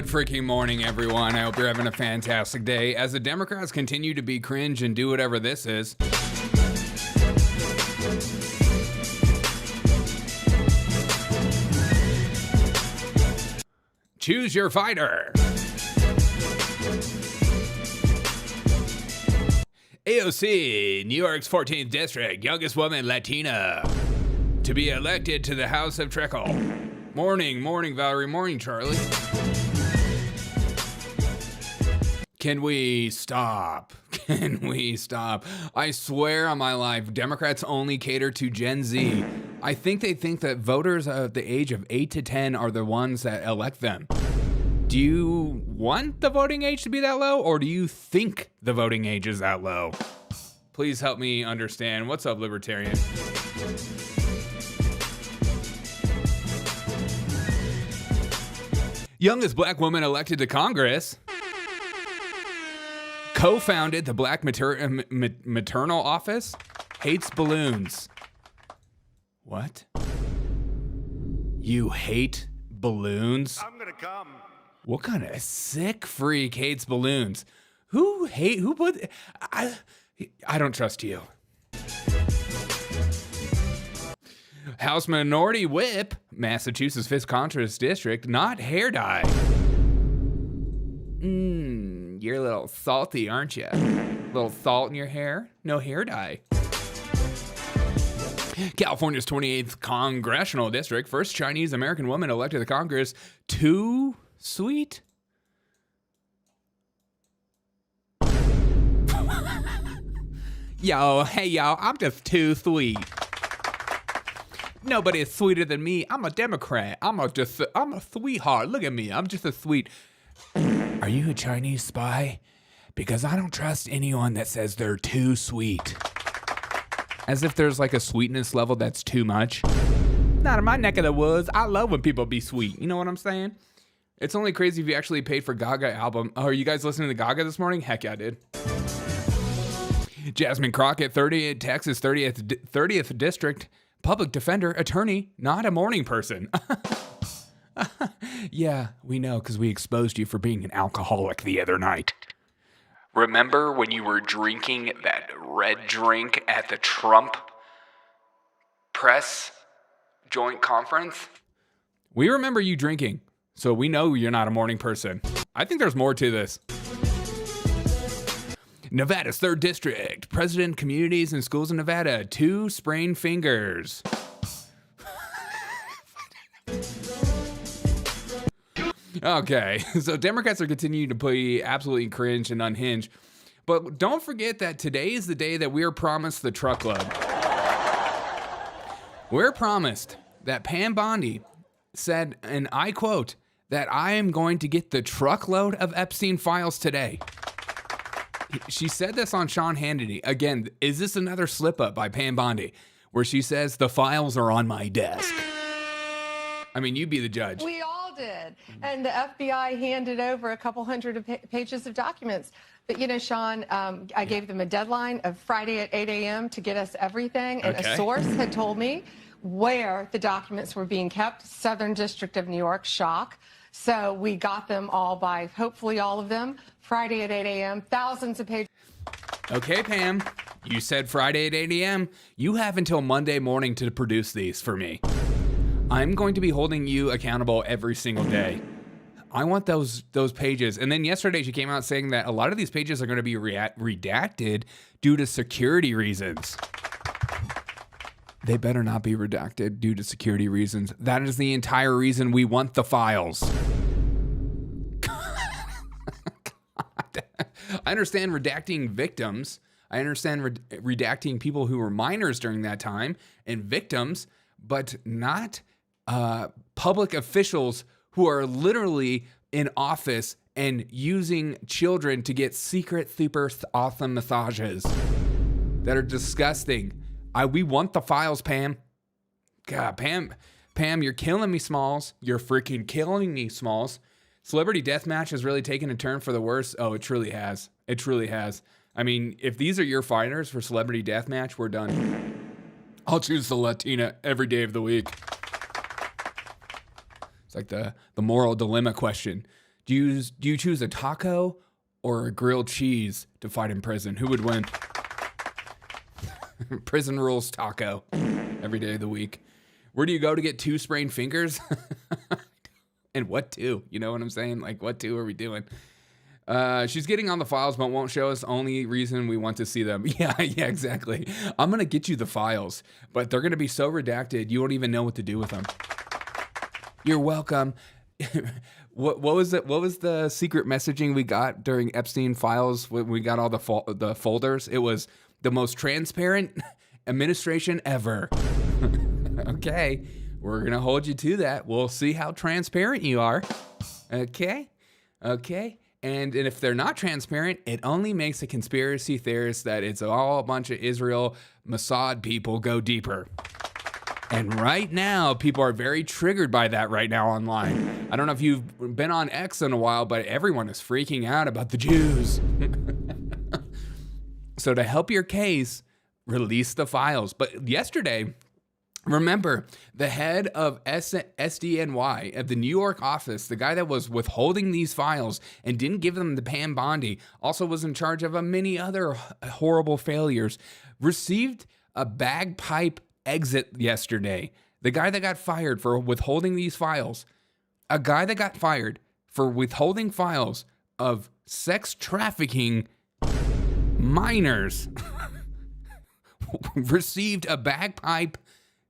Good freaking morning, everyone. I hope you're having a fantastic day. As the Democrats continue to be cringe and do whatever this is. Choose your fighter. AOC, New York's 14th district, youngest woman, Latina, to be elected to the House of Trickle. Morning, Valerie. Morning, Charlie. Can we stop? Can we stop? I swear on my life, Democrats only cater to Gen Z. I think they think that voters of the age of 8 to 10 are the ones that elect them. Do you want the voting age to be that low, or do you think the voting age is that low? Please help me understand. What's up, libertarian? Youngest black woman elected to Congress. Co-founded the Black Maternal Office. Hates balloons. What? You hate balloons? I'm gonna come. What kind of sick freak hates balloons? Who put... I don't trust you. House Minority Whip, Massachusetts 5th Congress District, not hair dye. You're a little salty, aren't you? A little salt in your hair? No hair dye. California's 28th Congressional District, first Chinese American woman elected to Congress. Too sweet? Hey, I'm just too sweet. Nobody is sweeter than me. I'm a Democrat. I'm a sweetheart. Look at me. I'm just a sweet. Are you a Chinese spy? Because I don't trust anyone that says they're too sweet. As if there's like a sweetness level that's too much. Not in my neck of the woods. I love when people be sweet. You know what I'm saying? It's only crazy if you actually paid for Gaga album. Oh, are you guys listening to Gaga this morning? Heck yeah, I did. Jasmine Crockett, 30th Texas 30th District, public defender, attorney, not a morning person. Yeah, we know because we exposed you for being an alcoholic the other night. Remember when you were drinking that red drink at the Trump press joint conference? We remember you drinking, so we know you're not a morning person. I think there's more to this. Nevada's 3rd District, President, Communities, and Schools in Nevada, 2 sprained fingers. Okay, so Democrats are continuing to be absolutely cringe and unhinged. But don't forget that today is the day that we are promised the truckload. We're promised that Pam Bondi said, and I quote, that I am going to get the truckload of Epstein files today. She said this on Sean Hannity. Again, is this another slip up by Pam Bondi where she says the files are on my desk? I mean, you be the judge. We all did. And the FBI handed over a couple hundred pages of documents. But, you know, Sean, I gave them a deadline of Friday at 8 a.m. to get us everything. And a source had told me where the documents were being kept. Southern District of New York, shock. So we got them all by, hopefully all of them, Friday at 8 a.m., thousands of pages. Okay, Pam, you said Friday at 8 a.m. You have until Monday morning to produce these for me. I'm going to be holding you accountable every single day. I want those pages. And then yesterday she came out saying that a lot of these pages are going to be redacted due to security reasons. They better not be redacted due to security reasons. That is the entire reason we want the files. God. I understand redacting victims. I understand redacting people who were minors during that time and victims, but not public officials who are literally in office and using children to get secret, super awesome massages that are disgusting. We want the files, Pam. God, Pam, you're killing me, Smalls. You're freaking killing me, Smalls. Celebrity Deathmatch has really taken a turn for the worse. Oh, it truly has. It truly has. I mean, if these are your fighters for Celebrity Deathmatch, we're done. I'll choose the Latina every day of the week. It's like the moral dilemma question. Do you choose a taco or a grilled cheese to fight in prison? Who would win? Prison rules taco every day of the week. Where do you go to get 2 sprained fingers? And what 2? You know what I'm saying? Like, what 2 are we doing? She's getting on the files, but won't show us. Only reason we want to see them. Yeah, exactly. I'm going to get you the files, but they're going to be so redacted, you won't even know what to do with them. You're welcome. What was it? What was the secret messaging we got during Epstein files when we got all the folders? It was the most transparent administration ever. Okay, we're going to hold you to that. We'll see how transparent you are. Okay. And if they're not transparent, it only makes the conspiracy theorists that it's all a bunch of Israel Mossad people go deeper. And right now, people are very triggered by that right now online. I don't know if you've been on X in a while, but everyone is freaking out about the Jews. So to help your case, release the files. But yesterday, remember, the head of SDNY of the New York office, the guy that was withholding these files and didn't give them to Pam Bondi, also was in charge of many other horrible failures, received a bagpipe exit yesterday. The guy that got fired for withholding these files, a guy that got fired for withholding files of sex trafficking minors received a bagpipe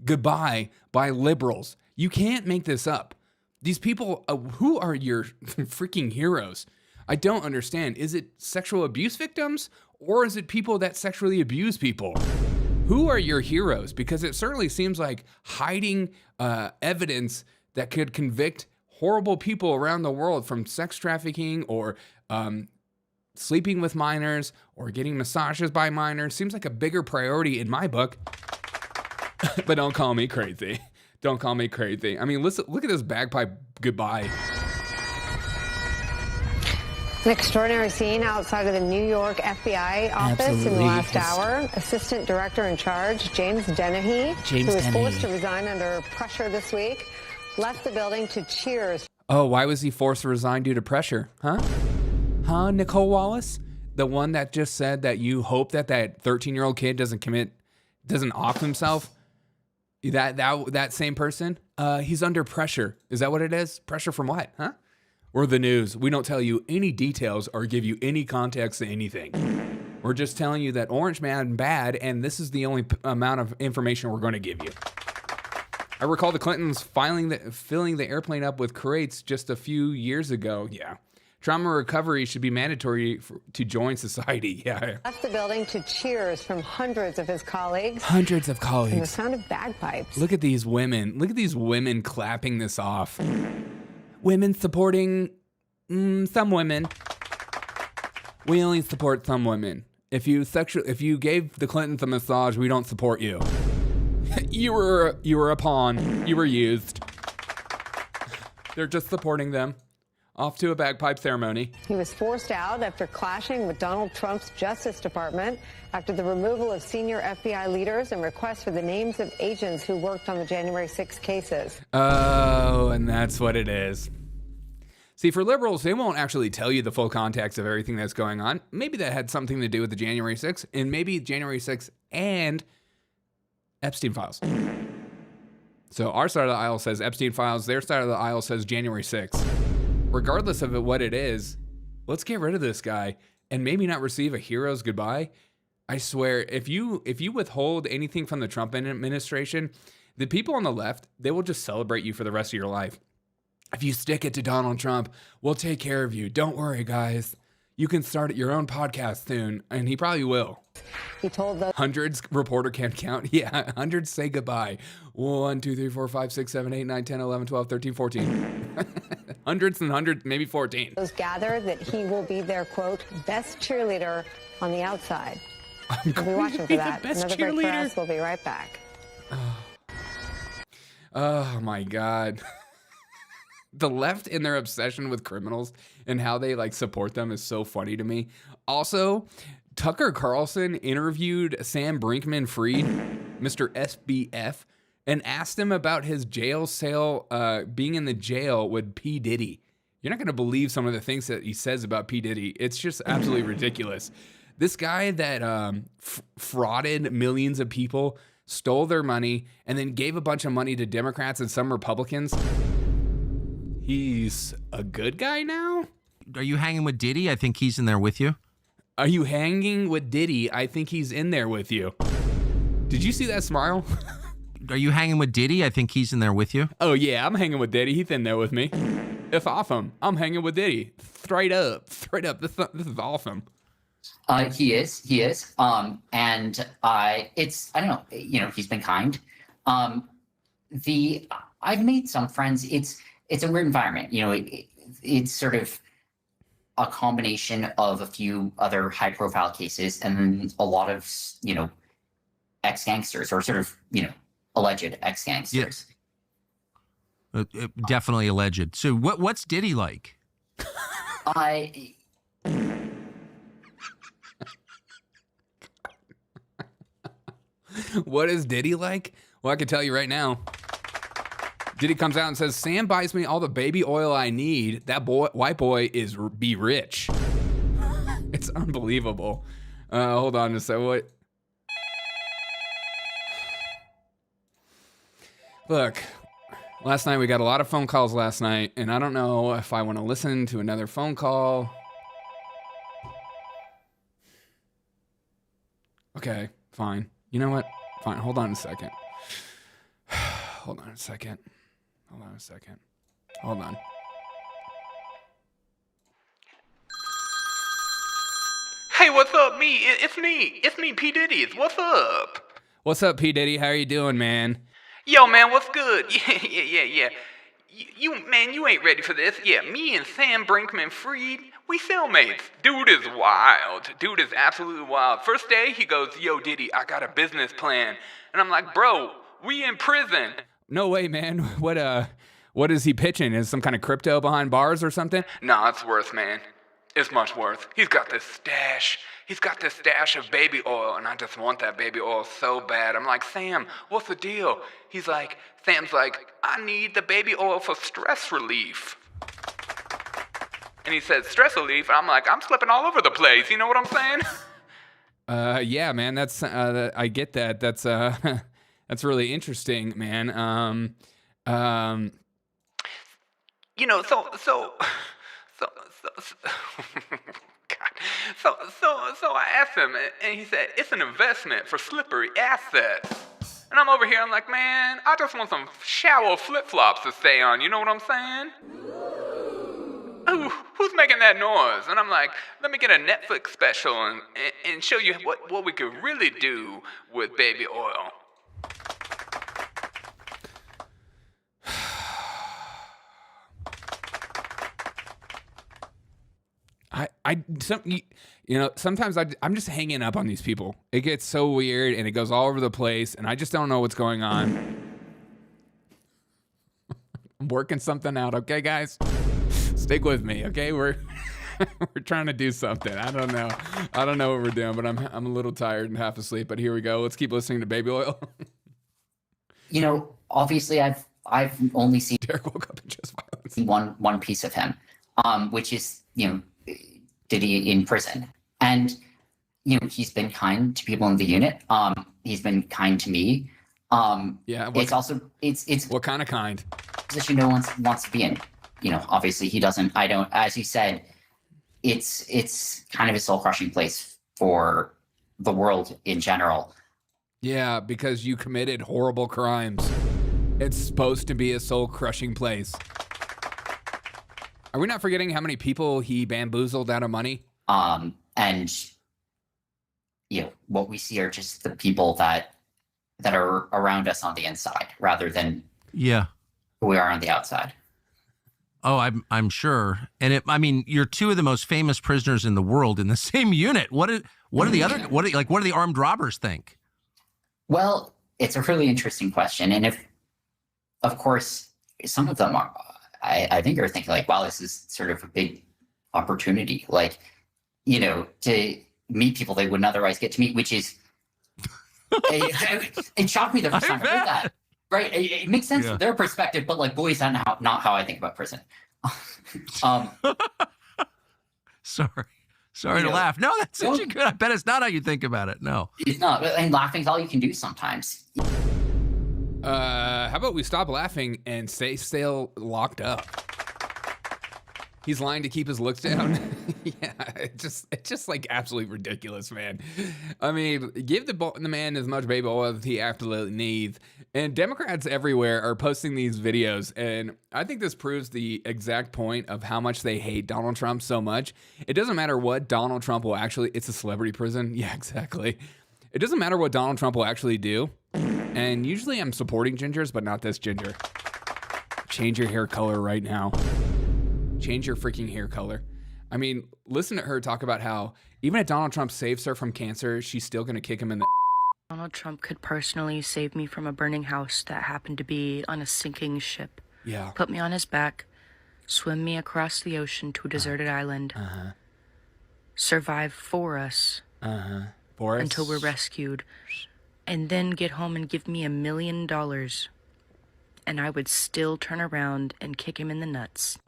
goodbye by liberals. You can't make this up. These people, who are your freaking heroes? I don't understand. Is it sexual abuse victims or is it people that sexually abuse people? Who are your heroes? Because it certainly seems like hiding evidence that could convict horrible people around the world from sex trafficking or sleeping with minors or getting massages by minors seems like a bigger priority in my book. But don't call me crazy. Don't call me crazy. I mean, listen, look at this bagpipe goodbye. An extraordinary scene outside of the New York FBI office in the last hour. Assistant Director in charge, James Dennehy, who was forced to resign under pressure this week, left the building to cheers. Oh, why was he forced to resign due to pressure? Huh, Nicole Wallace? The one that just said that you hope that 13-year-old kid doesn't off himself? That same person? He's under pressure. Is that what it is? Pressure from what? Huh? We're the news. We don't tell you any details or give you any context to anything. We're just telling you that Orange Man bad, and this is the only amount of information we're going to give you. I recall the Clintons filling the airplane up with crates just a few years ago. Yeah. Trauma recovery should be mandatory to join society. Yeah. Left the building to cheers from hundreds of his colleagues. Hundreds of colleagues. And the sound of bagpipes. Look at these women. Look at these women clapping this off. Women supporting some women. We only support some women. If you gave the Clintons a massage, we don't support you. You were a pawn. You were used. They're just supporting them. Off to a bagpipe ceremony. He was forced out after clashing with Donald Trump's Justice Department after the removal of senior FBI leaders and requests for the names of agents who worked on the January 6 cases. Oh, and that's what it is. See, for liberals, they won't actually tell you the full context of everything that's going on. Maybe that had something to do with the January 6th, and maybe January 6th and Epstein files. So our side of the aisle says Epstein files, their side of the aisle says January 6th. Regardless of what it is, let's get rid of this guy and maybe not receive a hero's goodbye. I swear, if you withhold anything from the Trump administration, the people on the left, they will just celebrate you for the rest of your life. If you stick it to Donald Trump, we'll take care of you. Don't worry, guys. You can start your own podcast soon, and he probably will. He told the hundreds, reporter can't count. Yeah, hundreds say goodbye. 1, 2, 3, 4, 5, 6, 7, 8, 9, 10, 11, 12, 13, 14. Hundreds and hundreds, maybe 14. Those gather that he will be their, quote, best cheerleader on the outside. We'll be watching for that. Another break for us. We'll be right back. Oh my God. The left in their obsession with criminals and how they support them is so funny to me. Also, Tucker Carlson interviewed Sam Bankman-Fried, Mr. SBF, and asked him about his jail cell, being in the jail with P. Diddy. You're not going to believe some of the things that he says about P. Diddy. It's just absolutely ridiculous. This guy that frauded millions of people, stole their money, and then gave a bunch of money to Democrats and some Republicans. He's a good guy now? Are you hanging with Diddy? I think he's in there with you. Are you hanging with Diddy? I think he's in there with you. Did you see that smile? Are you hanging with Diddy? I think he's in there with you. Oh, yeah, I'm hanging with Diddy. He's in there with me. It's awesome. I'm hanging with Diddy. Straight up. This is awesome. He is. And I don't know, he's been kind. I've made some friends. It's a weird environment. It's sort of a combination of a few other high profile cases and then a lot of, ex-gangsters or sort of, alleged ex-gangsters. Yes. Definitely alleged. So what's Diddy like? What is Diddy like? Well, I can tell you right now. Diddy comes out and says, Sam buys me all the baby oil I need. That white boy is be rich. It's unbelievable. Hold on a second. What? Look, last night we got a lot of phone calls last night, and I don't know if I want to listen to another phone call. Okay, fine. You know what? Fine. Hold on a second. Hold on a second. Hey, what's up? It's me, P. Diddy. What's up? What's up, P. Diddy? How are you doing, man? Yo, man, what's good? Yeah. You ain't ready for this. Yeah, me and Sam Bankman-Fried, we cellmates. Dude is wild. Dude is absolutely wild. First day, he goes, yo, Diddy, I got a business plan. And I'm like, bro, we in prison. No way, man. What is he pitching? Is some kind of crypto behind bars or something? Nah, it's worse, man. It's much worse. He's got this stash of baby oil, and I just want that baby oil so bad. I'm like, Sam, what's the deal? Sam's like, I need the baby oil for stress relief. And he says, stress relief? And I'm like, I'm slipping all over the place. You know what I'm saying? Yeah, man, that's, I get that. That's really interesting, man. So I asked him, and he said, it's an investment for slippery assets. And I'm over here, I'm like, man, I just want some shallow flip-flops to stay on, you know what I'm saying? Ooh, who's making that noise? And I'm like, let me get a Netflix special and show you what we could really do with baby oil. Sometimes I'm just hanging up on these people. It gets so weird and it goes all over the place and I just don't know what's going on. I'm working something out, okay, guys? Stick with me, okay? We're trying to do something. I don't know what we're doing, but I'm a little tired and half asleep, but here we go. Let's keep listening to Baby Oil. Obviously I've only seen Derek woke up in just violence. one piece of him, which is, Diddy in prison. And, he's been kind to people in the unit. He's been kind to me. Yeah. It's what kind of kind? Position no one wants to be in. Obviously he doesn't, I don't, as you said, it's kind of a soul crushing place for the world in general. Yeah, because you committed horrible crimes. It's supposed to be a soul crushing place. Are we not forgetting how many people he bamboozled out of money? And what we see are just the people that are around us on the inside rather than who we are on the outside. Oh, I'm sure. And you're two of the most famous prisoners in the world in the same unit. What do the armed robbers think? Well, it's a really interesting question. And of course, some of them are, I think are thinking like, wow, this is sort of a big opportunity, to meet people they wouldn't otherwise get to meet, which is, it shocked me the first time I heard that. Right. It makes sense from their perspective, but boy, is that not how I think about prison. Sorry to laugh. No, that's such a good. I bet it's not how you think about it. No, it's not. And laughing's all you can do sometimes. How about we stop laughing and stay still locked up? He's lying to keep his looks down. Yeah, it's just like absolutely ridiculous, man. I mean, give the man as much baby oil as he absolutely needs. And Democrats everywhere are posting these videos, and I think this proves the exact point of how much they hate Donald Trump so much. It doesn't matter what Donald Trump will actually. It's a celebrity prison. Yeah, exactly. It doesn't matter what Donald Trump will actually do. And usually I'm supporting gingers, but not this ginger. Change your hair color right now. Change your freaking hair color. I mean, listen to her talk about how even if Donald Trump saves her from cancer, she's still going to kick him in the... Donald Trump could personally save me from a burning house that happened to be on a sinking ship. Yeah. Put me on his back, swim me across the ocean to a deserted island. Survive for us. For us? Until we're rescued. And then get home and give me $1 million. And I would still turn around and kick him in the nuts.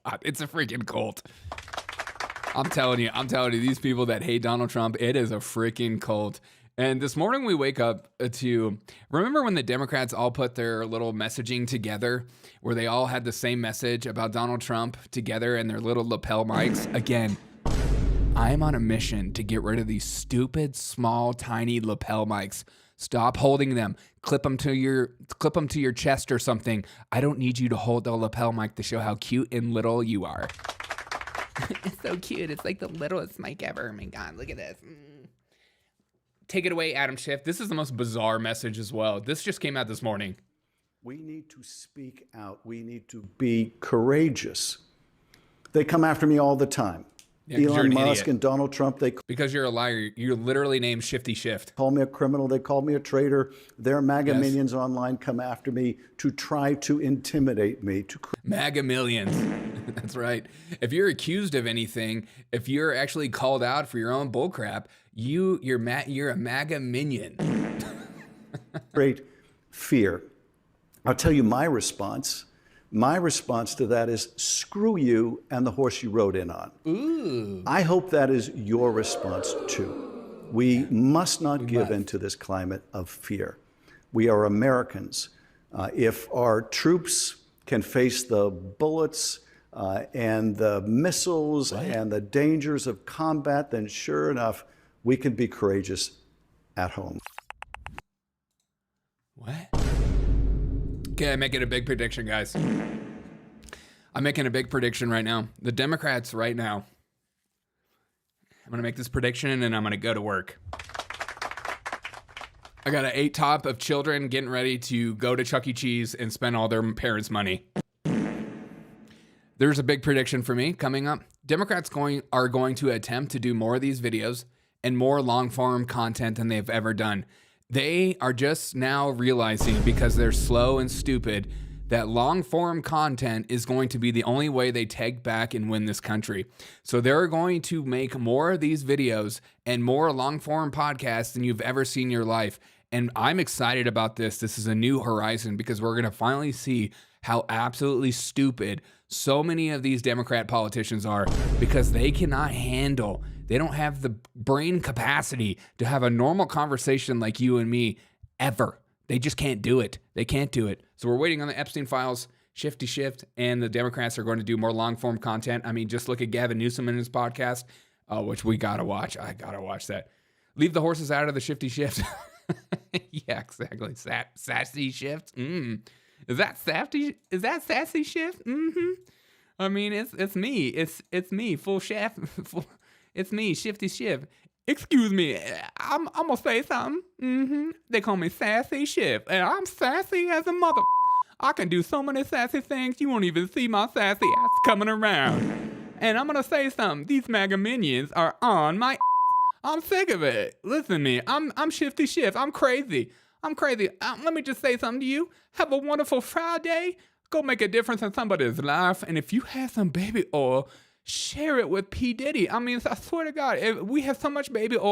God, it's a freaking cult. I'm telling you, these people that hate Donald Trump, it is a freaking cult. And this morning we wake up to, remember when the Democrats all put their little messaging together, where they all had the same message about Donald Trump together and their little lapel mics? Again, I'm on a mission to get rid of these stupid, small, tiny lapel mics. Stop holding them. Clip them to your chest or something. I don't need you to hold the lapel mic to show how cute and little you are. It's so cute. It's like the littlest mic ever. Oh my God, look at this. Take it away, Adam Schiff. This is the most bizarre message as well. This just came out this morning. We need to speak out. We need to be courageous. They come after me all the time. Yeah, Elon Musk and Donald Trump, because you're a liar. You're literally named Shifty Shift. Call me a criminal. They call me a traitor. Their MAGA minions online come after me to try to intimidate me. MAGA millions. That's right. If you're accused of anything, if you're actually called out for your own bullcrap, you're a MAGA minion. Great fear. I'll tell you my response. My response to that is screw you and the horse you rode in on. Ooh. I hope that is your response too. We must not give in to this climate of fear. We are Americans. If our troops can face the bullets and the missiles and the dangers of combat, then sure enough, we can be courageous at home. What? Okay, I'm making a big prediction, guys. I'm making a big prediction right now. The Democrats right now, I'm going to make this prediction and I'm going to go to work. I got an 8 top of children getting ready to go to Chuck E. Cheese and spend all their parents' money. There's a big prediction for me coming up. Democrats are going to attempt to do more of these videos and more long-form content than they've ever done. They are just now realizing, because they're slow and stupid, that long-form content is going to be the only way they take back and win this country. So they're going to make more of these videos and more long-form podcasts than you've ever seen in your life. And I'm excited about this. This is a new horizon because we're going to finally see how absolutely stupid so many of these Democrat politicians are, because they cannot handle, they don't have the brain capacity to have a normal conversation like you and me ever. They just can't do it. They can't do it. So we're waiting on the Epstein files, Shifty Shift, and the Democrats are going to do more long-form content. I mean, just look at Gavin Newsom and his podcast, which we got to watch. I got to watch that. Leave the horses out of the Shifty Shift. Yeah, exactly. Sassy Shift. Is that sassy? Is that sassy Shift? I mean, it's me. It's me, full chef. It's me, Shifty Shift. Excuse me, I'm gonna say something. They call me Sassy Schiff, and I'm sassy as a mother. I can do so many sassy things, you won't even see my sassy ass coming around. And I'm gonna say something. These MAGA minions are on my. I'm sick of it. Listen to me. I'm Shifty Schiff. I'm crazy. Let me just say something to you. Have a wonderful Friday. Go make a difference in somebody's life. And if you have some baby oil, share it with P. Diddy. I mean, I swear to God, if we have so much baby oil